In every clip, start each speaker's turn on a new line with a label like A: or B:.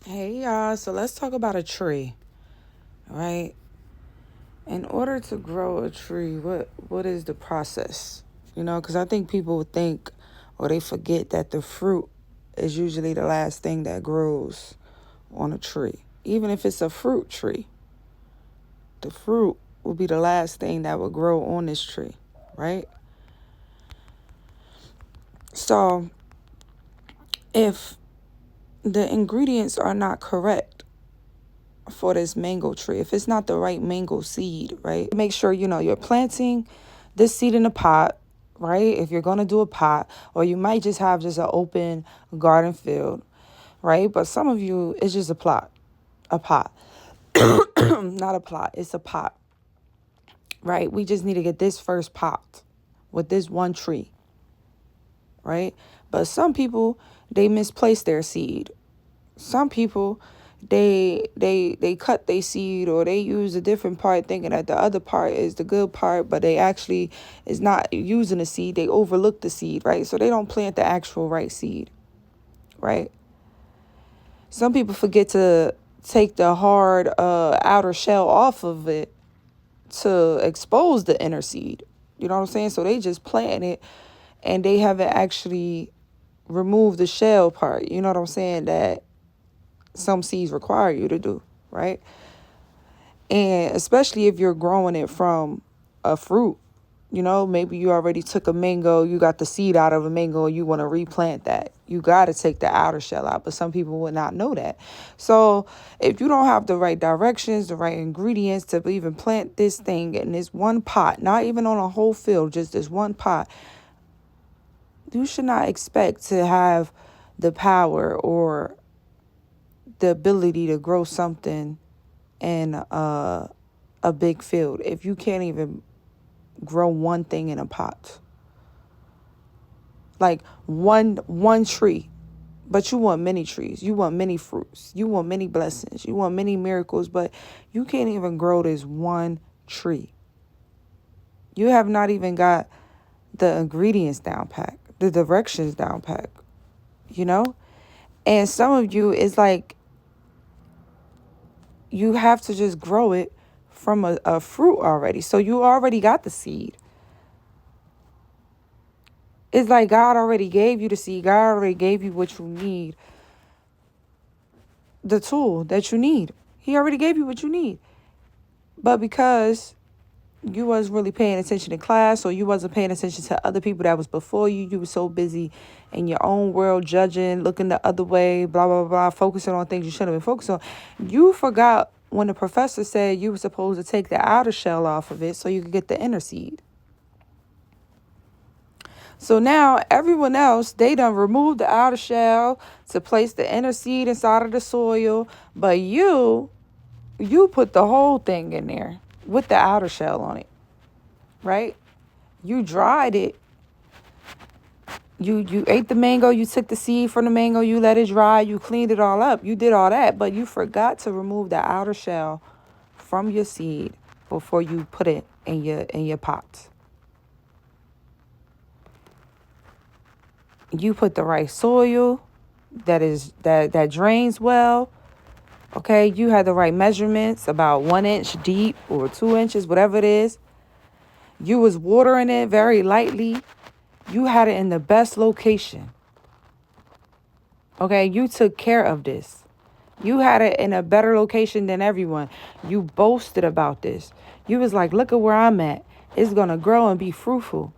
A: Hey y'all, so let's talk about a tree, right? In order to grow a tree, what is the process? Because I think people think or they forget that the fruit is usually the last thing that grows on a tree. Even if it's a fruit tree, the fruit will be the last thing that will grow on this tree, right? So, if the ingredients are not correct for this mango tree, if it's not the right mango seed, right? Make sure you're planting this seed in a pot, right? If you're gonna do a pot, or you might just have just an open garden field, right? But some of you, it's just a pot, not a plot. It's a pot, right? We just need to get this first pot with this one tree, right? But some people, they misplace their seed. Some people, they cut their seed, or they use a different part thinking that the other part is the good part, but they actually is not using the seed. They overlook the seed, right? So they don't plant the actual right seed, right? Some people forget to take the hard outer shell off of it to expose the inner seed. You know what I'm saying? So they just plant it and they haven't actually removed the shell part. You know what I'm saying? That some seeds require you to do, right? And especially if you're growing it from a fruit, maybe you already took a mango, you got the seed out of a mango, and you want to replant that. You got to take the outer shell out, but some people would not know that. So if you don't have the right directions, the right ingredients to even plant this thing in this one pot, not even on a whole field, just this one pot, you should not expect to have the power or the ability to grow something in a big field if you can't even grow one thing in a pot. Like one tree. But you want many trees. You want many fruits. You want many blessings. You want many miracles, but you can't even grow this one tree. You have not even got the ingredients down pat, the directions down pat, you know? And some of you, it's like you have to just grow it from a fruit already. So you already got the seed. It's like God already gave you the seed. God already gave you what you need, the tool that you need. He already gave you what you need. But because you wasn't really paying attention in class, or you wasn't paying attention to other people that was before you, you were so busy in your own world, judging, looking the other way, blah, blah, blah, focusing on things you shouldn't have been focused on. You forgot when the professor said you were supposed to take the outer shell off of it so you could get the inner seed. So now everyone else, they done removed the outer shell to place the inner seed inside of the soil. But you put the whole thing in there with the outer shell on it, right? You dried it. You ate the mango, you took the seed from the mango, you let it dry, you cleaned it all up. You did all that, but you forgot to remove the outer shell from your seed before you put it in your pot. You put the right soil that drains well. Okay, you had the right measurements, about 1 inch deep or 2 inches, whatever it is. You was watering it very lightly. You had it in the best location. Okay, you took care of this. You had it in a better location than everyone. You boasted about this. You was like, look at where I'm at. It's going to grow and be fruitful.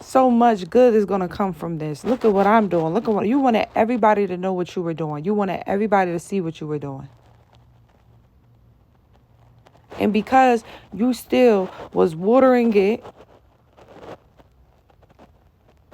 A: So much good is going to come from this. Look at what I'm doing. Look at what you wanted everybody to know what you were doing. You wanted everybody to see what you were doing. And because you still was watering it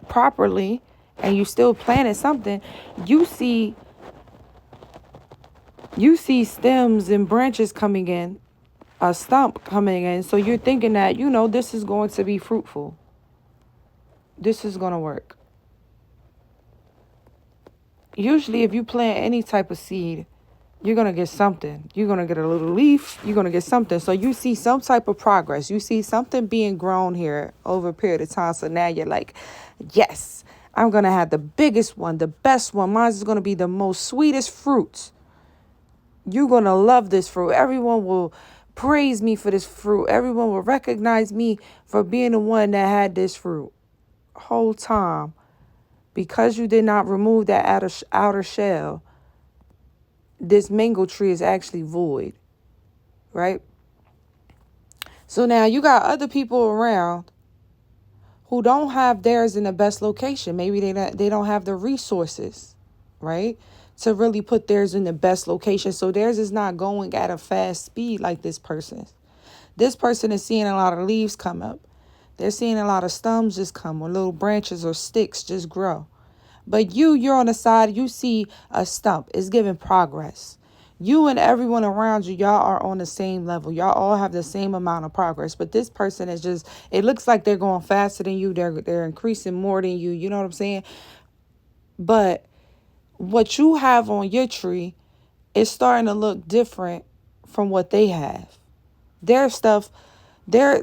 A: properly and you still planted something, you see stems and branches coming in, a stump coming in. So you're thinking that, this is going to be fruitful. This is going to work. Usually if you plant any type of seed, you're going to get something. You're going to get a little leaf. You're going to get something. So you see some type of progress. You see something being grown here over a period of time. So now you're like, yes, I'm going to have the biggest one, the best one. Mine is going to be the most sweetest fruits. You're going to love this fruit. Everyone will praise me for this fruit. Everyone will recognize me for being the one that had this fruit. Whole time, because you did not remove that outer shell, this mango tree is actually void, right? So now you got other people around who don't have theirs in the best location. Maybe they don't have the resources, right, to really put theirs in the best location. So theirs is not going at a fast speed like this person's. This person is seeing a lot of leaves come up. They're seeing a lot of stems just come, or little branches or sticks just grow. But you're on the side, you see a stump. It's giving progress. You and everyone around you, y'all are on the same level. Y'all all have the same amount of progress. But this person is just, it looks like they're going faster than you. They're increasing more than you. You know what I'm saying? But what you have on your tree is starting to look different from what they have. Their stuff, their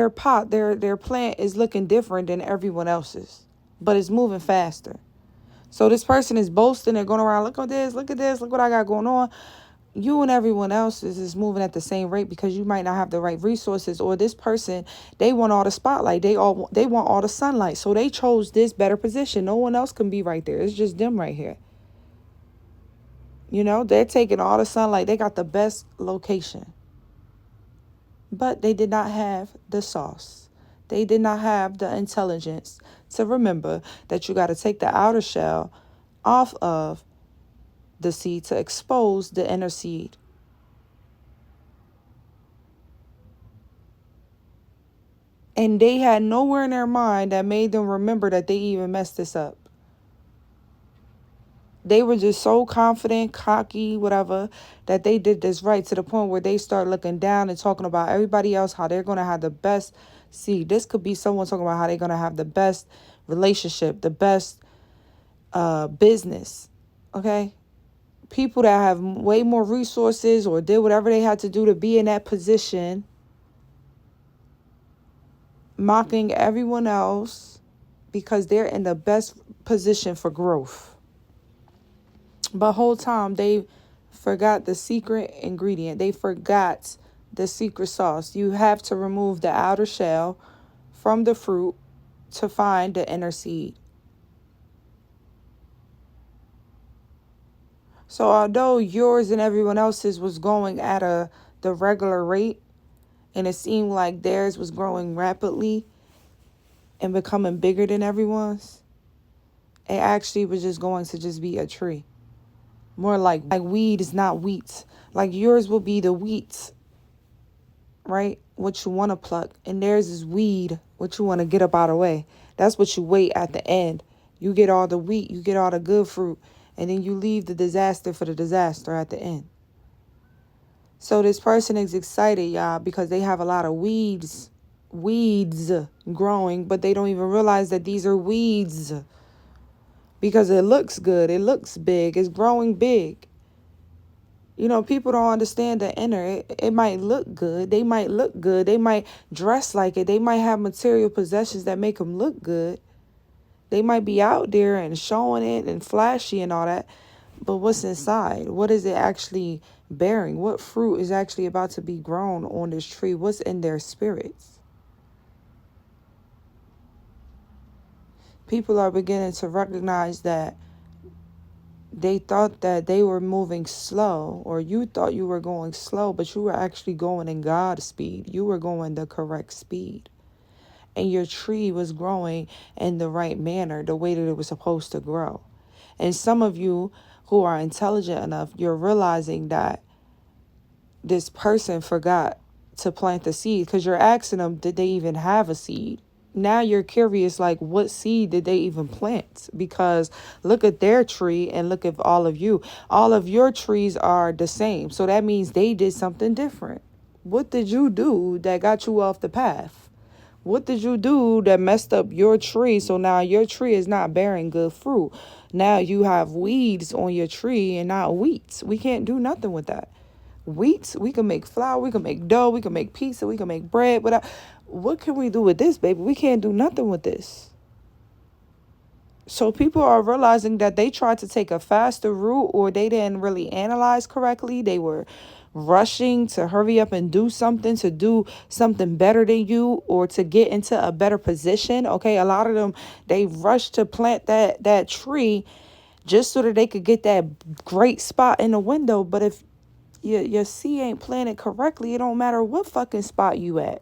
A: pot, their plant is looking different than everyone else's, but it's moving faster. So this person is boasting and going around, look at this, look what I got going on. You and everyone else is moving at the same rate because you might not have the right resources. Or this person, they want all the spotlight. They want all the sunlight. So they chose this better position. No one else can be right there. It's just them right here. You know, they're taking all the sunlight. They got the best location. But they did not have the sauce. They did not have the intelligence to remember that you got to take the outer shell off of the seed to expose the inner seed. And they had nowhere in their mind that made them remember that they even messed this up. They were just so confident, cocky, whatever, that they did this right, to the point where they start looking down and talking about everybody else, how they're going to have the best seed. This could be someone talking about how they're going to have the best relationship, the best business, okay? People that have way more resources or did whatever they had to do to be in that position, mocking everyone else because they're in the best position for growth. But whole time they forgot the secret ingredient. They forgot the secret sauce. You have to remove the outer shell from the fruit to find the inner seed. So although yours and everyone else's was going at the regular rate, and it seemed like theirs was growing rapidly and becoming bigger than everyone's, it actually was just going to just be a tree. More like weed is not wheat. Like yours will be the wheat, right? What you want to pluck. And theirs is weed, what you want to get up out of the way. That's what you wait at the end. You get all the wheat, you get all the good fruit, and then you leave the disaster for the disaster at the end. So this person is excited, y'all, because they have a lot of weeds growing, but they don't even realize that these are weeds. Because it looks good, it looks big, it's growing big. You know, people don't understand the inner. It might look good. They might look good. They might dress like it. They might have material possessions that make them look good. They might be out there and showing it and flashy and all that. But what's inside? What is it actually bearing? What fruit is actually about to be grown on this tree? What's in their spirits? People are beginning to recognize that they thought that they were moving slow, or you thought you were going slow, but you were actually going in God's speed. You were going the correct speed. And your tree was growing in the right manner, the way that it was supposed to grow. And some of you who are intelligent enough, you're realizing that this person forgot to plant the seed, because you're asking them, did they even have a seed? Now you're curious, like, what seed did they even plant? Because look at their tree and look at all of you. All of your trees are the same. So that means they did something different. What did you do that got you off the path? What did you do that messed up your tree? So now your tree is not bearing good fruit. Now you have weeds on your tree and not wheat. We can't do nothing with that. Wheat, we can make flour, we can make dough, we can make pizza, we can make bread. But what can we do with this, baby? We can't do nothing with this. So people are realizing that they tried to take a faster route, or they didn't really analyze correctly. They were rushing to hurry up and do something better than you, or to get into a better position. Okay, a lot of them, they rushed to plant that tree just so that they could get that great spot in the window. But if your seed ain't planted correctly, it don't matter what fucking spot you at,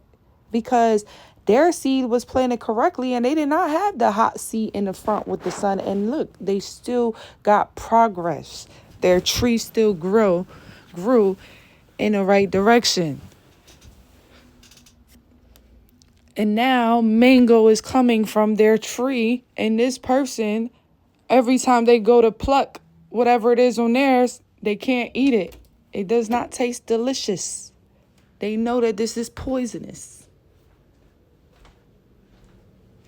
A: because their seed was planted correctly and they did not have the hot seat in the front with the sun. And look, they still got progress. Their tree still grew in the right direction. And now mango is coming from their tree, and this person, every time they go to pluck whatever it is on theirs, they can't eat it. It does not taste delicious. They know that this is poisonous.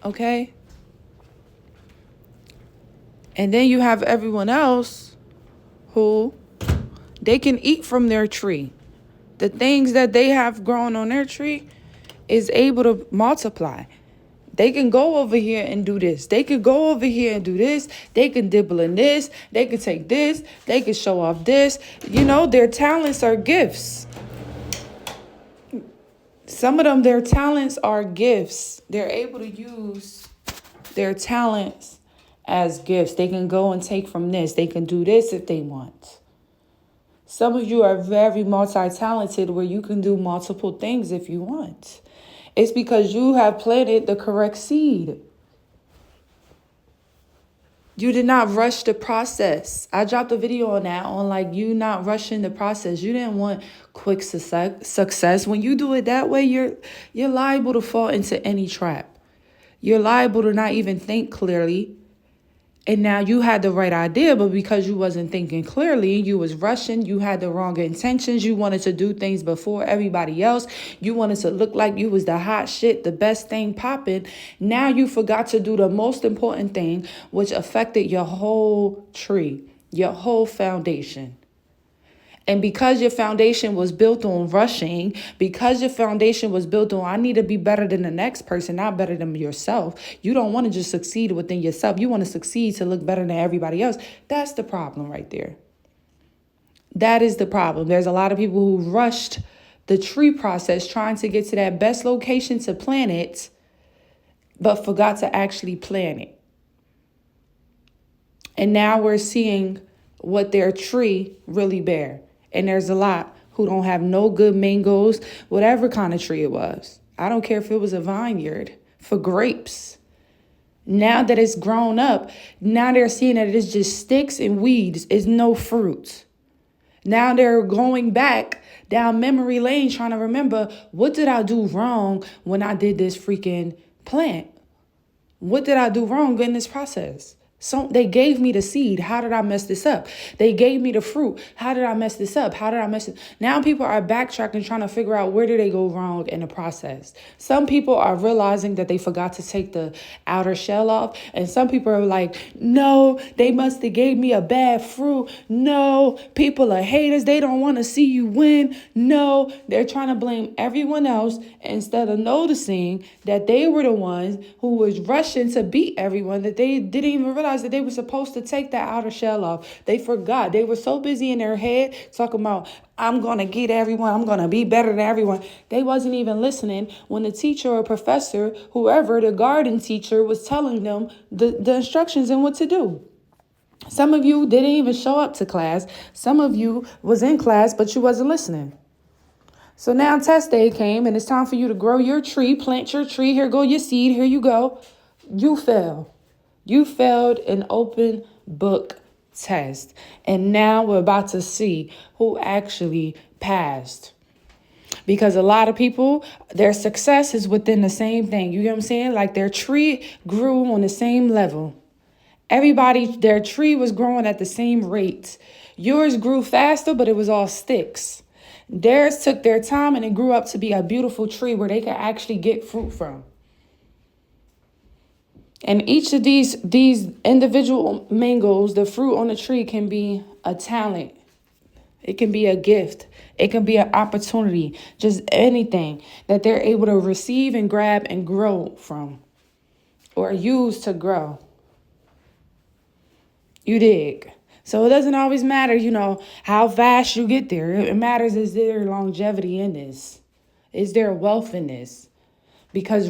A: Okay? And then you have everyone else who they can eat from their tree. The things that they have grown on their tree is able to multiply. They can go over here and do this. They could go over here and do this. They can dibble in this. They can take this. They can show off this. You know, their talents are gifts. Some of them, their talents are gifts. They're able to use their talents as gifts. They can go and take from this. They can do this if they want. Some of you are very multi-talented, where you can do multiple things if you want. It's because you have planted the correct seed. You did not rush the process. I dropped a video on that, on like you not rushing the process. You didn't want quick success. When you do it that way, you're liable to fall into any trap. You're liable to not even think clearly. And now you had the right idea, but because you wasn't thinking clearly, you was rushing, you had the wrong intentions, you wanted to do things before everybody else, you wanted to look like you was the hot shit, the best thing popping. Now you forgot to do the most important thing, which affected your whole tree, your whole foundation. And because your foundation was built on rushing, because your foundation was built on, I need to be better than the next person, not better than yourself. You don't want to just succeed within yourself. You want to succeed to look better than everybody else. That's the problem right there. That is the problem. There's a lot of people who rushed the tree process trying to get to that best location to plant it, but forgot to actually plant it. And now we're seeing what their tree really bear. And there's a lot who don't have no good mangoes, whatever kind of tree it was. I don't care if it was a vineyard for grapes. Now that it's grown up, now they're seeing that it's just sticks and weeds. It's no fruit. Now they're going back down memory lane trying to remember, what did I do wrong when I did this freaking plant? What did I do wrong in this process? So they gave me the seed. How did I mess this up? They gave me the fruit. How did I mess this up? How did I mess it? Now people are backtracking, trying to figure out where did they go wrong in the process. Some people are realizing that they forgot to take the outer shell off. And some people are like, no, they must have gave me a bad fruit. No, people are haters. They don't want to see you win. No, they're trying to blame everyone else instead of noticing that they were the ones who was rushing to beat everyone, that they didn't even realize that they were supposed to take that outer shell off. They forgot. They were so busy in their head talking about, I'm going to get everyone. I'm going to be better than everyone. They wasn't even listening when the teacher or professor, whoever, the garden teacher, was telling them the instructions and what to do. Some of you didn't even show up to class. Some of you was in class, but you wasn't listening. So now test day came and it's time for you to grow your tree, plant your tree. Here go your seed. Here you go. You fell. You failed an open book test. And now we're about to see who actually passed. Because a lot of people, their success is within the same thing. You get what I'm saying? Like their tree grew on the same level. Everybody, their tree was growing at the same rate. Yours grew faster, but it was all sticks. Theirs took their time and it grew up to be a beautiful tree where they could actually get fruit from. And each of these individual mangoes, the fruit on the tree, can be a talent. It can be a gift. It can be an opportunity. Just anything that they're able to receive and grab and grow from or use to grow. You dig? So it doesn't always matter, how fast you get there. It matters, is there longevity in this? Is there wealth in this? Because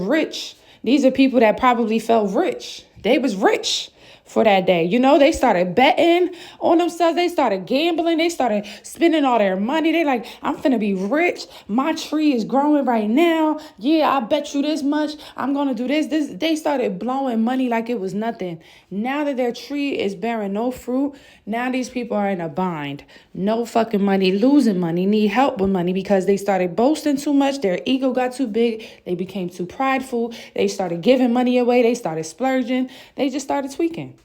A: these are people that probably felt rich. They was rich for that day. They started betting on themselves. They started gambling. They started spending all their money. They like, I'm finna be rich. My tree is growing right now. Yeah, I bet you this much. I'm gonna do this. They started blowing money like it was nothing. Now that their tree is bearing no fruit, now these people are in a bind. No fucking money, losing money, need help with money because they started boasting too much. Their ego got too big. They became too prideful. They started giving money away. They started splurging. They just started tweaking,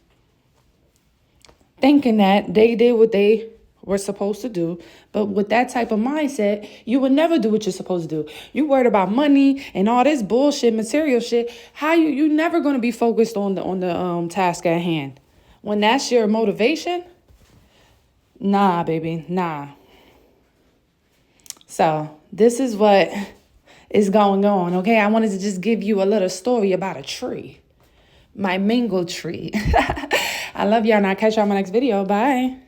A: thinking that they did what they were supposed to do. But with that type of mindset, you would never do what you're supposed to do. You worried about money and all this bullshit, material shit. How you never going to be focused on the task at hand. When that's your motivation, nah, baby, nah. So this is what is going on, okay? I wanted to just give you a little story about a tree. My mango tree. I love y'all, and I'll catch y'all in my next video. Bye.